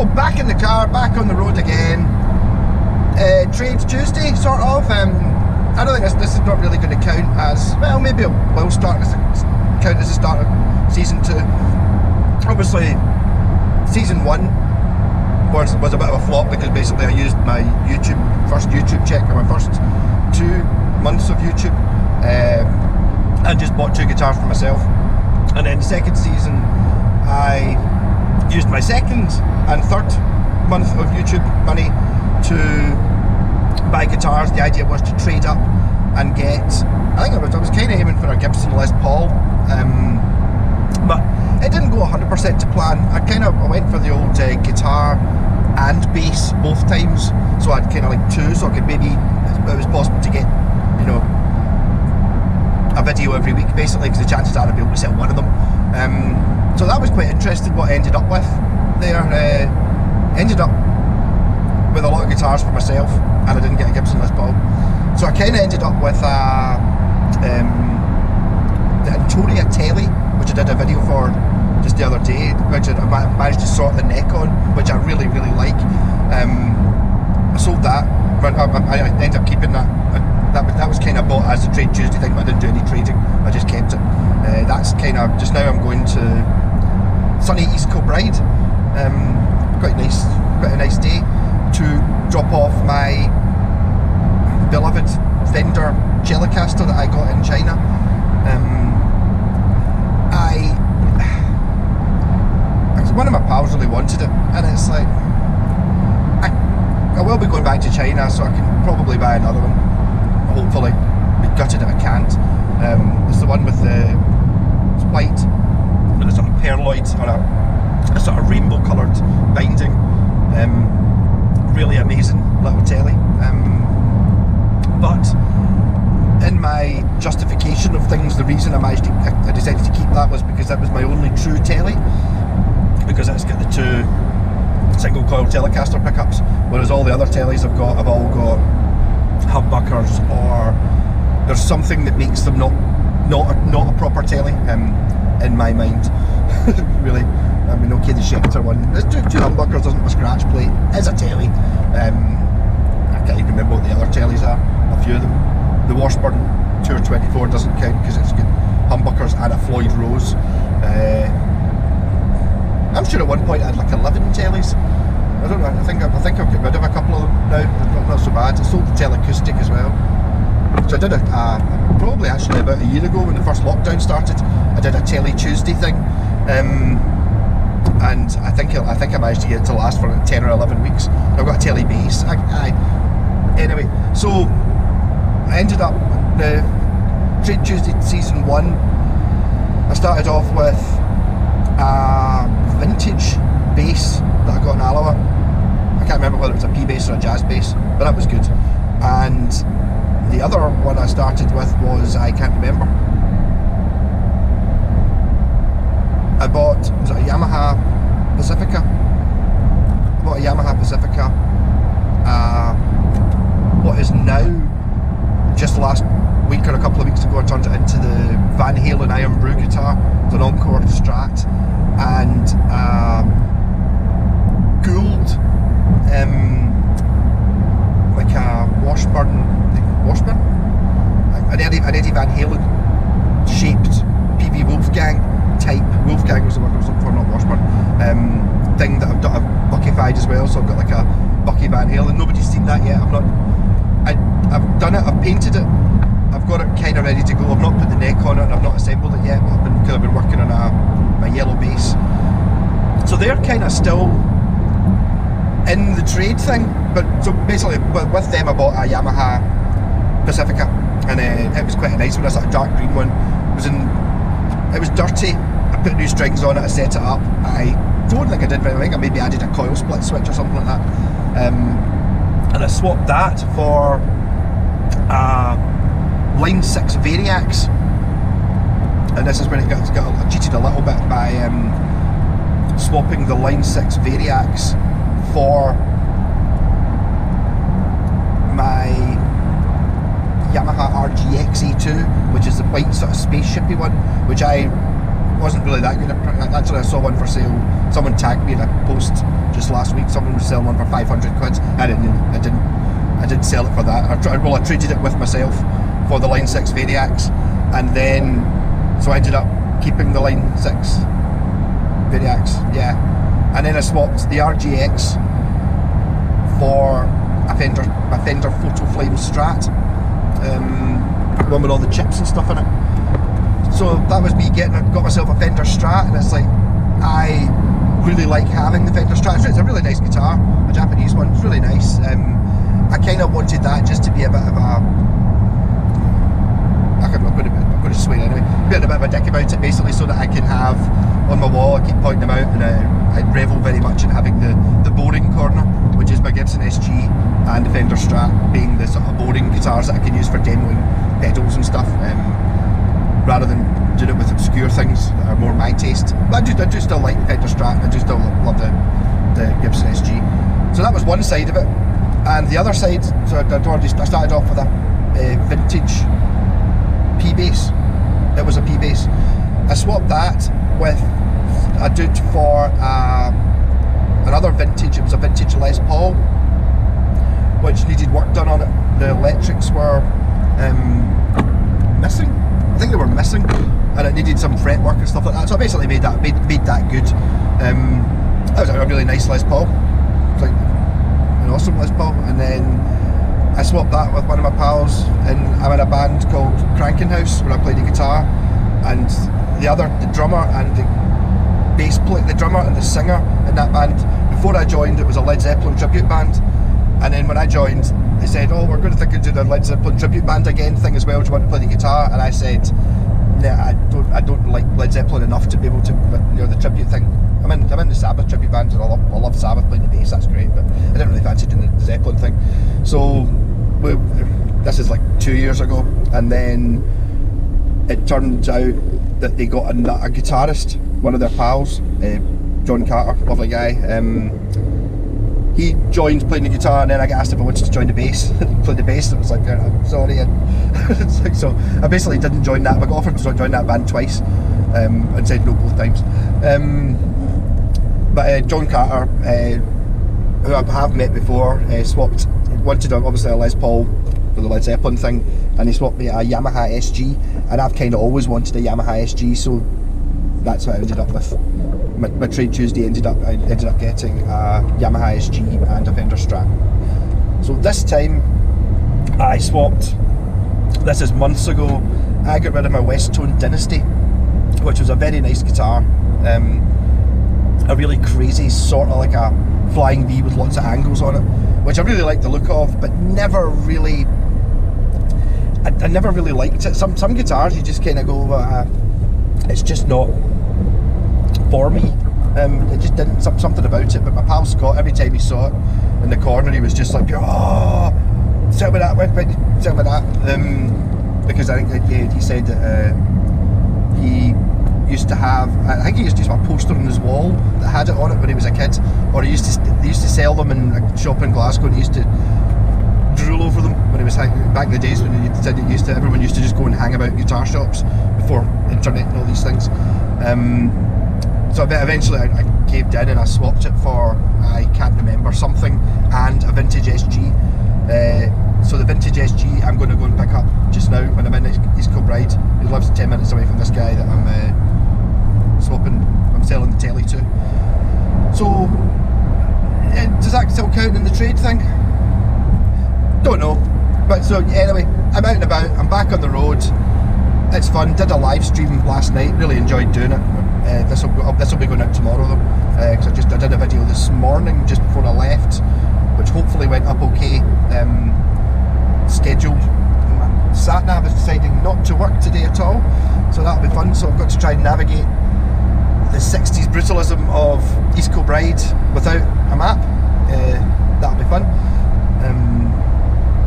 So back in the car, back on the road again. Trade Tuesday, sort of. I don't think this is not really going to count as, well, maybe it will count as the start of season 2. Obviously, season 1 was a bit of a flop because basically I used my first YouTube check, or my first 2 months of YouTube, and just bought 2 guitars for myself. And then the second season, I used my second and third month of YouTube money to buy guitars. The idea was to trade up and get, I was kind of aiming for a Gibson Les Paul, but it didn't go 100% to plan. I went for the old guitar and bass both times, so I'd kind of like 2, so I could maybe, it was possible to get, you know, a video every week basically, because the chances are I'd be able to sell one of them. So that was quite interesting what I ended up with there. Ended up with a lot of guitars for myself, and I didn't get a Gibson Les Paul. So I kind of ended up with the Antonia Telly, which I did a video for just the other day, which I managed to sort the neck on, which I really, really like. I sold that, but I ended up keeping that. That was kind of bought as a Trade Tuesday thing, but I didn't do any trading. I just kept it. That's kind of, just now I'm going to sunny East Kilbride. Quite a nice day to drop off my beloved Fender Telecaster that I got in China. One of my pals really wanted it, and it's like, I will be going back to China, so I can probably buy another one. Hopefully, be gutted if I can't. It's the one with it's white with a sort of pearloid on a sort of rainbow coloured binding. Really amazing little telly. But in my justification of things, the reason I decided to keep that was because that was my only true telly, because it's got the 2 single coil Telecaster pickups, whereas all the other tellies I've got have all got humbuckers, or there's something that makes them not a proper telly, in my mind. Really, I mean, okay, the Schecter one, there's two humbuckers, doesn't have a scratch plate, is a telly. I can't even remember what the other tellies are, a few of them. The Washburn Tour 24 doesn't count because it's got humbuckers and a Floyd Rose. I'm sure at one point I had like 11 tellies. I don't know, I think I've got rid of a couple of them now, not so bad. I sold the Teleacoustic as well. So I did probably actually about a year ago when the first lockdown started, I did a Telly Tuesday thing. And I think I managed to get it to last for 10 or 11 weeks. I've got a Telly bass. Anyway, so I ended up the Trade Tuesday season 1. I started off with a vintage bass that I got in Alloa. I can't remember whether it was a P bass or a jazz bass, but that was good. And the other one I started with was, I can't remember. I bought, was it a Yamaha Pacifica? I bought a Yamaha Pacifica. What is now, just last week or a couple of weeks ago, I turned it into the Van Halen Iron Brew guitar. It's an Encore Strat, and Gould, like a Washburn, an Eddie Van Halen shaped PV Wolfgang type. Wolfgang was the word I was looking for, not Washburn. Thing that I've buckified as well, so I've got like a Bucky Van Halen. Nobody's seen that yet. I've done it, I've painted it, I've got it kind of ready to go. I've not put the neck on it and I've not assembled it yet, but I've been working on my yellow bass. So they're kind of still in the trade thing, but so basically with them I bought a Yamaha Pacifica, and it was quite a nice one. It's like a dark green one. It was dirty. I put new strings on it, I set it up. I don't think I did very well. I think I maybe added a coil split switch or something like that. And I swapped that for Line 6 Variacs, and this is when I cheated a little bit by swapping the Line 6 Variacs for my Yamaha RGX E2, which is the white sort of spaceshipy one, which I wasn't really that good. Actually, I saw one for sale. Someone tagged me in a post just last week. Someone was selling one for 500 quid. I didn't sell it for that. I traded it with myself for the Line 6 Variax, and then so I ended up keeping the Line 6 Variax, yeah, and then I swapped the RGX for a Fender Photo Flame Strat, the one with all the chips and stuff in it. So that was me got myself a Fender Strat, and it's like, I really like having the Fender Strat. It's a really nice guitar, a Japanese one. It's really nice. I kind of wanted that just to be a bit of a, I'm going to swear anyway, be a bit of a dick about it, basically, so that I can have on my wall, I keep pointing them out, and I revel very much in having the boring corner, which is my Gibson SG and the Fender Strat being the sort of boring guitars that I can use for demoing pedals and stuff, rather than doing it with obscure things that are more my taste. But I do still like the Fender Strat, I do still love the Gibson SG. So that was one side of it. And the other side, so I started off with a vintage P-Bass. It was a P-Bass. I swapped that with a dude for another vintage. It was a vintage Les Paul, which needed work done on it. The electrics were missing. I think they were missing, and it needed some fretwork and stuff like that. So I basically made that good. That was a really nice Les Paul. It was like an awesome Les Paul. And then I swapped that with one of my pals, and I'm in a band called Cranking House where I play the guitar, and the drummer and the bass player, the drummer and the singer in that band. Before I joined, it was a Led Zeppelin tribute band, and then when I joined, they said, "Oh, we're going to think of doing the Led Zeppelin tribute band again thing as well. Do you want to play the guitar?" And I said, "Nah, I don't like Led Zeppelin enough to be able to, the tribute thing. I'm in the Sabbath tribute band, and I love Sabbath playing the bass. That's great, but I didn't really fancy doing the Zeppelin thing." So this is like 2 years ago, and then it turned out that they got a guitarist, one of their pals, John Carter, lovely guy. He joined playing the guitar, and then I got asked if I wanted to join the bass, play the bass. And it was like, I'm sorry. It's like, so I basically didn't join that. I got offered to join that band twice, and said no both times. But John Carter, who I have met before, swapped. Wanted obviously a Les Paul for the Led Zeppelin thing, and he swapped me a Yamaha SG, and I've kind of always wanted a Yamaha SG, so that's what I ended up with. My trade Tuesday I ended up getting a Yamaha SG and a Fender Strat. So this time I swapped. This is months ago. I got rid of my Westtone Dynasty, which was a very nice guitar, a really crazy sort of like a flying V with lots of angles on it, which I really liked the look of, but never really. I never really liked it. Some guitars you just kind of go, it's just not for me. It just didn't, something about it. But my pal Scott, every time he saw it in the corner, he was just like, "Oh, sell me that, sell me that," because I think he said that he used to have, I think he used to use a poster on his wall that had it on it when he was a kid, or they used to sell them in a shop in Glasgow, and he used to drool over them when he was back in the days when everyone used to just go and hang about guitar shops before internet and all these things. So eventually I caved in and I swapped it for, I can't remember, something, and a vintage SG. So the vintage SG I'm going to go and pick up just now when I'm in East Kilbride. He lives 10 minutes away from this guy that I'm selling the telly to. So does that still count in the trade thing? Don't know. But so anyway, I'm out and about, I'm back on the road. It's fun. Did a live stream last night, really enjoyed doing it. This will be going out tomorrow though, because I did a video this morning just before I left, which hopefully went up okay. Scheduled. Sat nav is deciding not to work today at all, so that'll be fun. So I've got to try and navigate the 60s brutalism of East Kilbride without a map. That'll be fun.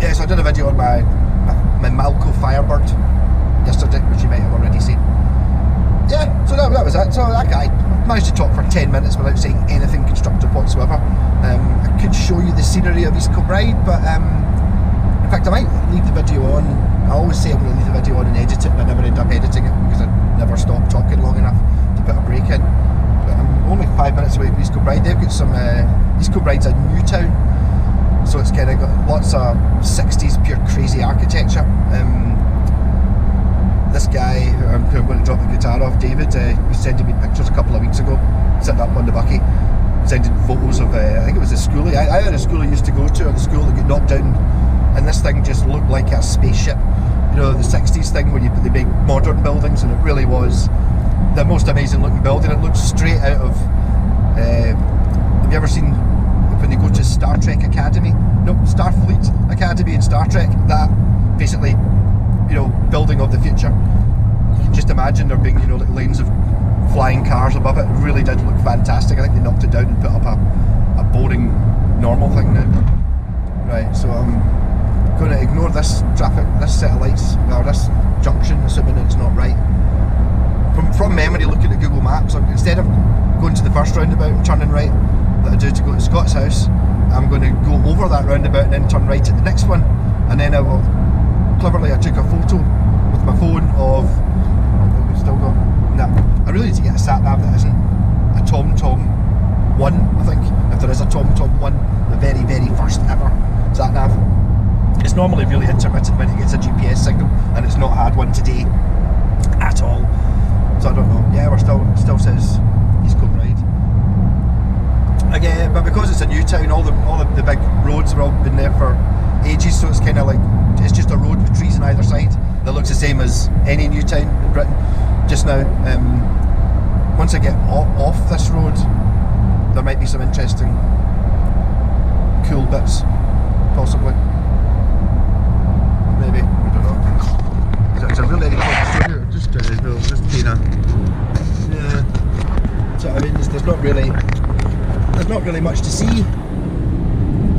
Yeah, so I did a video on my Malco Firebird yesterday, which you might have already seen. Yeah, so that was it. So I managed to talk for 10 minutes without saying anything constructive whatsoever. I could show you the scenery of East Kilbride, but in fact I might leave the video on. I always say I'm going to leave the video on and edit it, but I never end up editing it because I never stop talking long enough. put a break in. But I'm only 5 minutes away from East Kilbride. They've got some, East Kilbride's a new town, so it's kind of got lots of 60s pure crazy architecture. This guy who I'm going to drop the guitar off, David, was sending me pictures a couple of weeks ago, sitting up on the bucky, sending photos of, I think it was the school, either the school I used to go to or the school that got knocked down, and this thing just looked like a spaceship. You know, the 60s thing where you put the big modern buildings, and it really was the most amazing looking building. It looked straight out of, have you ever seen when they go to Star Trek Academy? No, Starfleet Academy in Star Trek, that basically, you know, building of the future. You can just imagine there being, you know, like lanes of flying cars above it. It really did look fantastic. I think they knocked it down and put up a boring normal thing now. Right, so I'm going to ignore this traffic, this set of lights, or this junction, assuming it's not right. From memory, looking at Google Maps, instead of going to the first roundabout and turning right that I do to go to Scott's house, I'm going to go over that roundabout and then turn right at the next one, and then I will, cleverly I took a photo with my phone of, we've still got, nah, I really need to get a sat nav that isn't a TomTom 1, I think, if there is a TomTom 1, the very, very first ever sat nav. It's normally really intermittent when it gets a GPS signal, and it's not had one today at all. So I don't know. Yeah, we're still says East Kilbride. Again, but because it's a new town, all the big roads have all been there for ages, so it's kind of like, it's just a road with trees on either side that looks the same as any new town in Britain just now. Once I get off this road, there might be some interesting, cool bits, possibly. Maybe, I don't know. It's a really here. Just kind of, yeah. So I mean, there's not really much to see.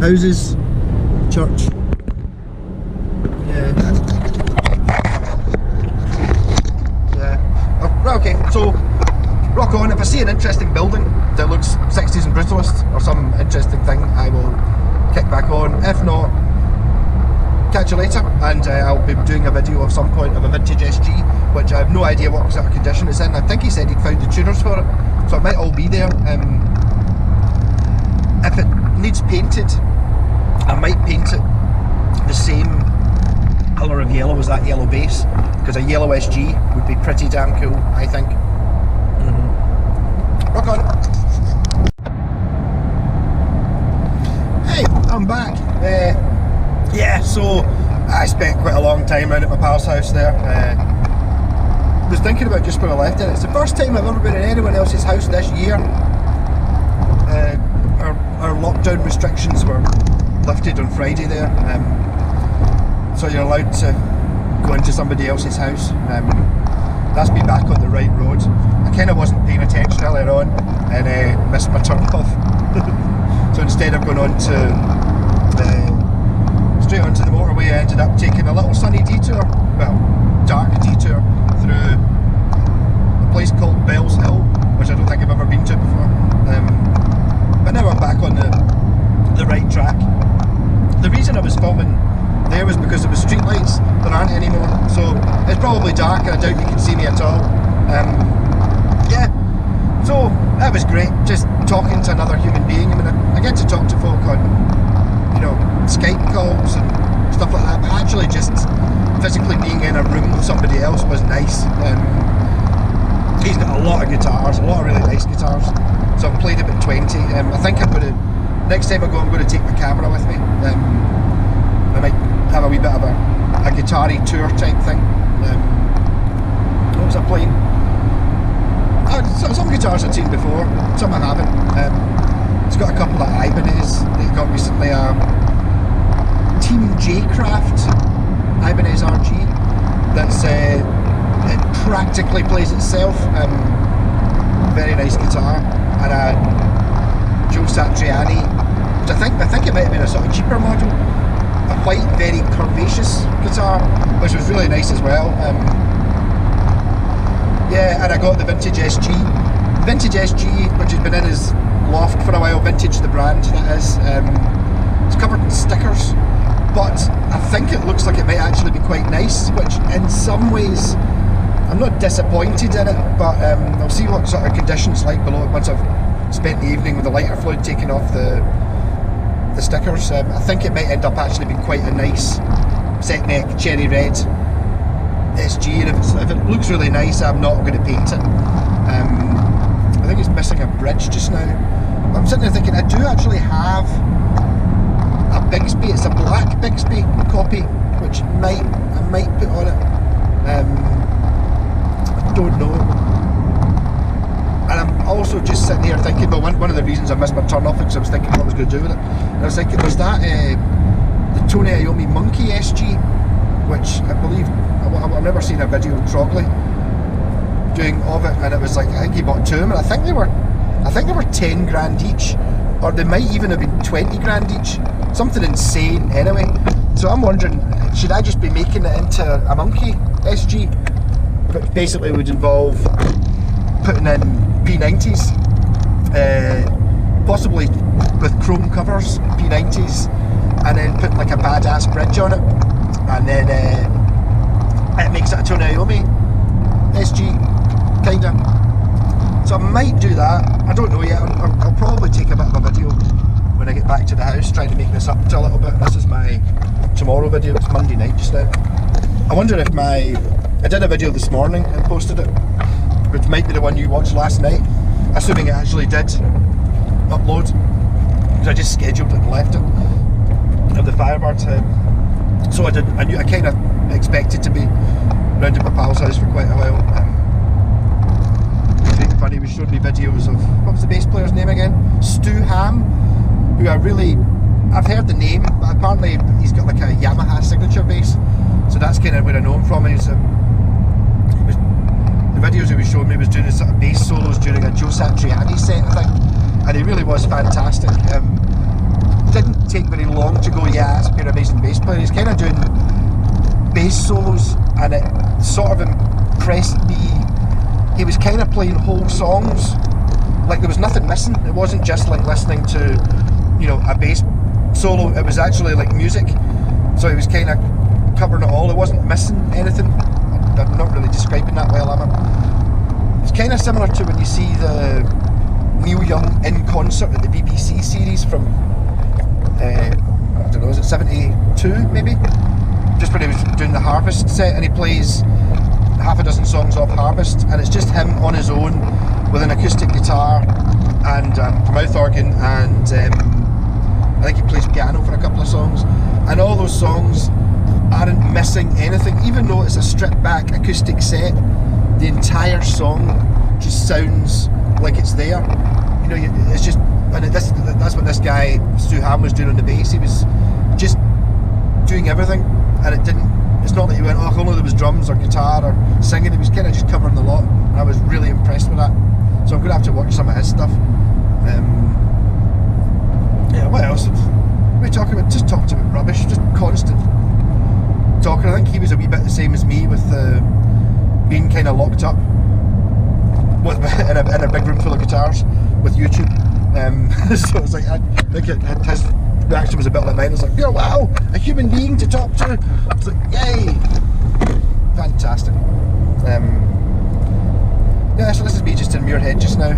Houses, church. Yeah. Oh, okay, so rock on. If I see an interesting building that looks 60s and brutalist or some interesting thing, I will kick back on. If not, catch you later, and I'll be doing a video of some point of a vintage SG, which I have no idea what sort of condition it's in. I think he said he'd found the tuners for it, so it might all be there. If it needs painted, I might paint it the same colour of yellow as that yellow base, because a yellow SG would be pretty damn cool, I think. Rock on! Hey, I'm back. Yeah, so I spent quite a long time around at my pal's house there. Was thinking about just when I left it. It's the first time I've ever been in anyone else's house this year. Our lockdown restrictions were lifted on Friday there, so you're allowed to go into somebody else's house. That's me back on the right road. I kind of wasn't paying attention earlier on and missed my turn off. So instead of going on to straight onto the motorway, I ended up taking a little sunny detour, well, dark detour through a place called Bell's Hill, which I don't think I've ever been to before. But now I'm back on the right track. The reason I was filming there was because there was street lights. There aren't anymore, so it's probably dark and I doubt you can see me at all. Yeah, so that was great, just talking to another human being. I mean, I get to talk to folk on, you know, Skype calls and stuff like that, but actually just physically being in a room with somebody else was nice. He's got a lot of guitars, a lot of really nice guitars, so I've played about 20. I think I'm going to, next time I go, I'm going to take my camera with me. I might have a wee bit of a guitar-y tour type thing. What was I playing? Some guitars I've seen before, some I haven't. It's got a couple of Ibanez that he got recently, Team J-Craft Ibanez RG that's it practically plays itself. Very nice guitar, and a Joe Satriani, which I think it might have been a sort of cheaper model, a white, very curvaceous guitar, which was really nice as well. Yeah, and I got the Vintage SG. Vintage SG, which has been in his loft for a while, Vintage the brand, that is. It's covered in stickers, but I think it looks like it might actually be quite nice, which in some ways I'm not disappointed in it, but I'll see what sort of conditions like below it once I've spent the evening with the lighter fluid taking off the stickers. I think it might end up actually being quite a nice set neck cherry red SG, and if it looks really nice, I'm not going to paint it. I think it's missing a bridge just now. I'm sitting there thinking, I do actually have a Bigsby. It's a black Bigsby copy, which I might put on it. I don't know. And I'm also just sitting here thinking, well, one of the reasons I missed my turn off because I was thinking what I was going to do with it. And I was thinking, there's that the Tony Iommi Monkey SG, which I believe I've never seen a video of Trogley doing of it, and it was like, I think he bought two of them, and I think they were 10 grand each, or they might even have been 20 grand each, something insane anyway. So I'm wondering, should I just be making it into a Monkey SG, which basically would involve putting in P90s, possibly with chrome covers, P90s, and then putting like a badass bridge on it, and then it makes it a Tony Iommi SG, kinda. So I might do that. I don't know yet. I'll probably take a bit of a video when I get back to the house, trying to make this up to a little bit. This is my tomorrow video. It's Monday night just now. I wonder if I did a video this morning and posted it, which might be the one you watched last night, assuming it actually did upload, because I just scheduled it and left it of the Firebird. So I kind of expected to be round at my pal's house for quite a while. It's really funny, he showed me videos of, what was the bass player's name again? Stu Ham, who I've heard the name, but apparently he's got like a Yamaha signature bass, so that's kind of where I know him from. The videos he was showing me was doing his sort of bass solos during a Joe Satriani set, I think, and he really was fantastic. Didn't take very long to go, yeah, that's a pair of amazing bass player. He's kind of doing bass solos, and it sort of impressed me. He was kind of playing whole songs, like there was nothing missing. It wasn't just like listening to, you know, a bass solo. It was actually like music, so he was kind of covering it all. It wasn't missing anything. I'm not really describing that well, am I? It's kind of similar to when you see the Neil Young in concert at the BBC series from I don't know, is it 72 maybe? Just when he was doing the Harvest set, and he plays half a dozen songs off Harvest, and it's just him on his own with an acoustic guitar and a mouth organ, and I think he plays piano for a couple of songs, and all those songs aren't missing anything. Even though it's a stripped back acoustic set, the entire song just sounds like it's there. You know, it's just, and that's what this guy Stu Ham was doing on the bass. He was just doing everything, and it's not that he went, oh, if only there was drums or guitar or singing. He was kind of just covering the lot, and I was really impressed with that. So I'm going to have to watch some of his stuff. Yeah, what else? What are we talking about? Just talked about rubbish, just constant talking. I think he was a wee bit the same as me with being kind of locked up in a big room full of guitars with YouTube. So it's like, I think his reaction was a bit like mine. It's like, oh wow, a human being to talk to. It's like, yay, fantastic. Yeah, so this is me just in Muirhead just now.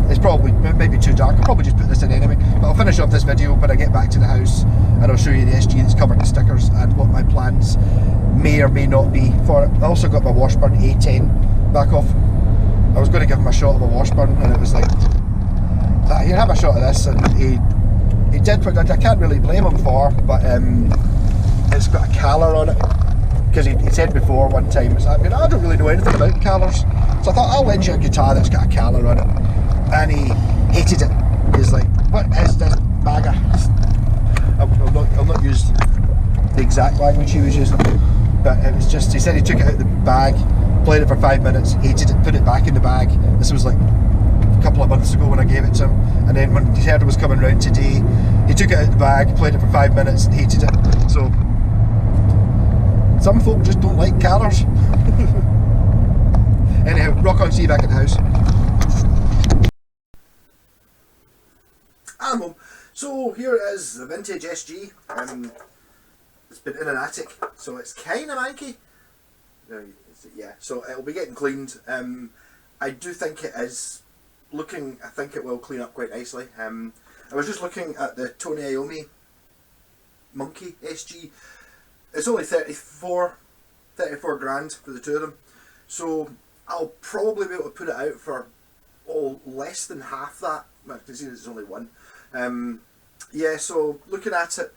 It's probably maybe too dark. I'll probably just put this in anyway. But I'll finish off this video when I get back to the house, and I'll show you the SG that's covered in stickers and what my plans may or may not be for it. I also got my Washburn A10 back off. I was going to give him a shot of a Washburn, and it was like, here, have a shot of this, and he did, but I can't really blame him for, but it's got a Caller on it, because he said before one time, I don't really know anything about Callers, so I thought, I'll lend you a guitar that's got a Caller on it, and he hated it. He's like, what is this bagger? I'll not use the exact language he was using, but it was just, he said he took it out of the bag, played it for 5 minutes, hated it, put it back in the bag. This was like a couple of months ago when I gave it to him, and then when he heard it was coming round today, he took it out of the bag, played it for 5 minutes and hated it. So some folk just don't like Callers. Anyhow, rock on, see you back at the house. I'm home. So here is the vintage SG. It's been in an attic, so it's kind of manky. It's yeah, so it'll be getting cleaned. I do think it is looking, I think it will clean up quite nicely. I was just looking at the Tony Iommi Monkey SG. It's only 34 grand for the two of them. So I'll probably be able to put it out for less than half that. Well, considering it's only one. Yeah, so looking at it,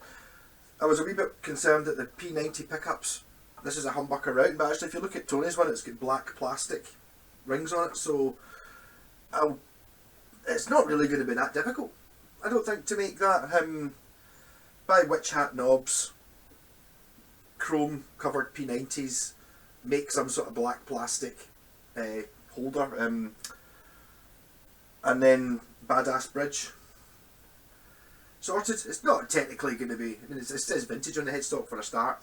I was a wee bit concerned that the P90 pickups, this is a humbucker round, but actually if you look at Tony's one, it's got black plastic rings on it, so it's not really going to be that difficult, I don't think, to make that. Buy witch hat knobs, chrome covered P90s, make some sort of black plastic holder, and then badass bridge. Sorted. It's not technically going to be, I mean, it says vintage on the headstock for a start,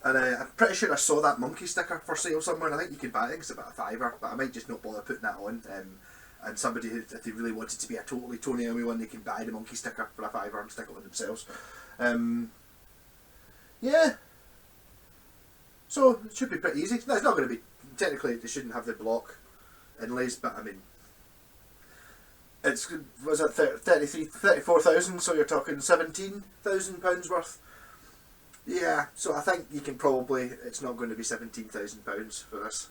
and I'm pretty sure I saw that monkey sticker for sale somewhere, and I think you can buy it. I think it's about £5, but I might just not bother putting that on. And somebody who, if they really wanted to be a totally Tony Iommi one, they can buy the monkey sticker for a £5 and stick it on themselves. Yeah. So it should be pretty easy. No, it's not going to be, technically they shouldn't have the block inlays, but I mean, it's, was it 34,000, so you're talking £17,000 worth. Yeah, so I think you can probably, it's not going to be £17,000 for this.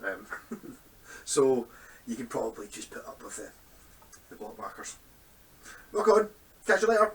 So you can probably just put up with the block markers. Rock on, catch you later.